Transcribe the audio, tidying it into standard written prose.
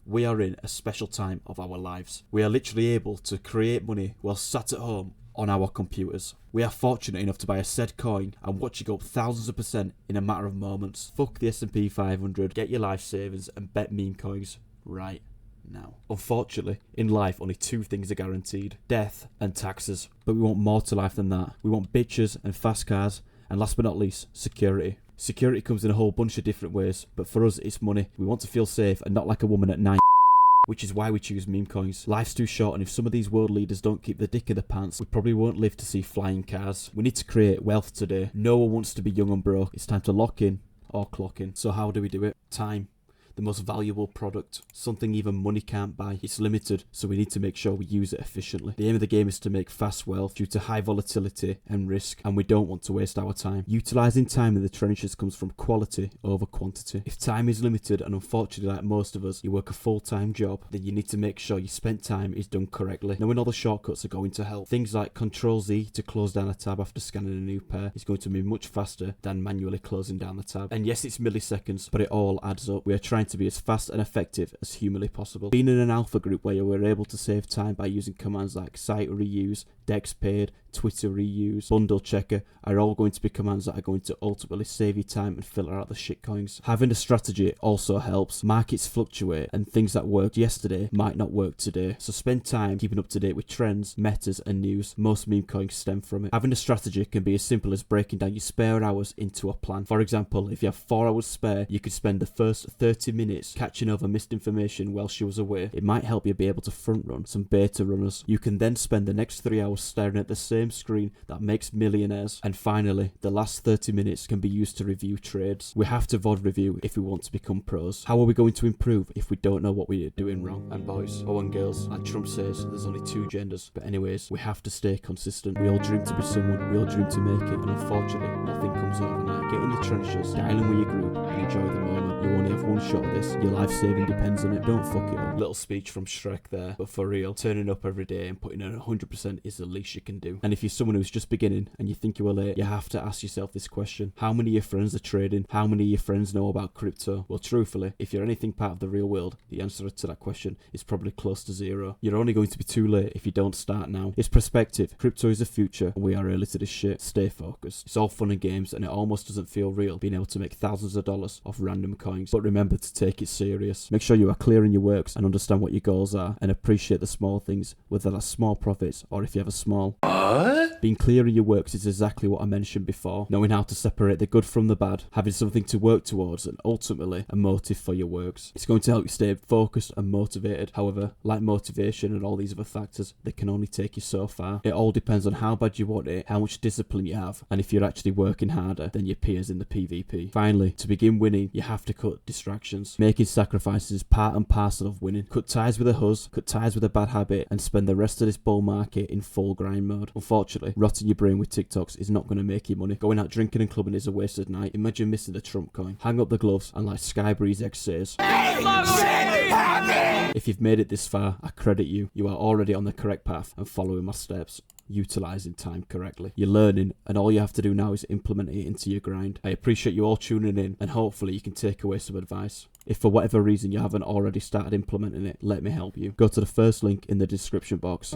we are in a special time of our lives. We are literally able to create money while sat at home on our computers. We are fortunate enough to buy a said coin and watch it go up thousands of percent in a matter of moments. Fuck the S&P 500, get your life savings and bet meme coins right now. Unfortunately, in life only two things are guaranteed: death and taxes. But we want more to life than that. We want bitches and fast cars, and last but not least, security. Security comes in a whole bunch of different ways, but for us it's money. We want to feel safe and not like a woman at 9, which is why we choose meme coins. Life's too short, and if some of these world leaders don't keep the dick in the pants, we probably won't live to see flying cars. We need to create wealth today. No one wants to be young and broke. It's time to lock in or clock in. So how do we do it? Time. The most valuable product, something even money can't buy. It's limited, so we need to make sure we use it efficiently. The aim of the game is to make fast wealth due to high volatility and risk, and we don't want to waste our time. Utilising time in the trenches comes from quality over quantity. If time is limited, and unfortunately like most of us, you work a full-time job, then you need to make sure your spent time is done correctly. Knowing all the shortcuts are going to help. Things like Ctrl-Z to close down a tab after scanning a new pair is going to be much faster than manually closing down the tab. And yes, it's milliseconds, but it all adds up. We are trying to be as fast and effective as humanly possible. Being in an alpha group where we're able to save time by using commands like site reuse, dex paid, Twitter reuse, bundle checker are all going to be commands that are going to ultimately save you time and filter out the shitcoins. Having a strategy also helps. Markets fluctuate and things that worked yesterday might not work today. So spend time keeping up to date with trends, metas and news. Most meme coins stem from it. Having a strategy can be as simple as breaking down your spare hours into a plan. For example, if you have 4 hours spare, you could spend the first 30 minutes catching over missed information while she was away. It might help you be able to front run some beta runners. You can then spend the next 3 hours staring at the same screen that makes millionaires. And finally, the last 30 minutes can be used to review trades. We have to VOD review if we want to become pros. How are we going to improve if we don't know what we're doing wrong? And boys, and girls, like Trump says, there's only 2 genders. But anyways, we have to stay consistent. We all dream to be someone, we all dream to make it, and unfortunately, nothing comes overnight. Get in the trenches, dial in with your group, and enjoy the moment. You only have one shot at this. Your life saving depends on it. Don't fuck it up. Little speech from Shrek there, but for real, turning up every day and putting in 100% is the least you can do. And if you're someone who's just beginning and you think you are late, you have to ask yourself this question: how many of your friends are trading? How many of your friends know about crypto? Well, truthfully, if you're anything part of the real world, the answer to that question is probably close to 0. You're only going to be too late if you don't start now. It's perspective. Crypto is the future and we are early to this shit. Stay focused. It's all fun and games and it almost doesn't feel real being able to make thousands of dollars off random coins. But remember to take it serious. Make sure you are clear in your works and understand what your goals are, and appreciate the small things, whether that's small profits or if you have a small. Being clear in your works is exactly what I mentioned before. Knowing how to separate the good from the bad, having something to work towards, and ultimately a motive for your works. It's going to help you stay focused and motivated. However, like motivation and all these other factors, they can only take you so far. It all depends on how bad you want it, how much discipline you have, and if you're actually working harder than your peers in the PvP. Finally, to begin winning, you have to cut distractions. Making sacrifices is part and parcel of winning. Cut ties with a huzz, cut ties with a bad habit, and spend the rest of this bull market in full grind mode. Unfortunately, rotting your brain with TikToks is not going to make you money. Going out drinking and clubbing is a wasted night. Imagine missing the Trump coin. Hang up the gloves and like Skybreeze X says, if you've made it this far, I credit you. You are already on the correct path and following my steps. Utilising time correctly. You're learning and all you have to do now is implement it into your grind. I appreciate you all tuning in and hopefully you can take away some advice. If for whatever reason you haven't already started implementing it, let me help you. Go to the first link in the description box.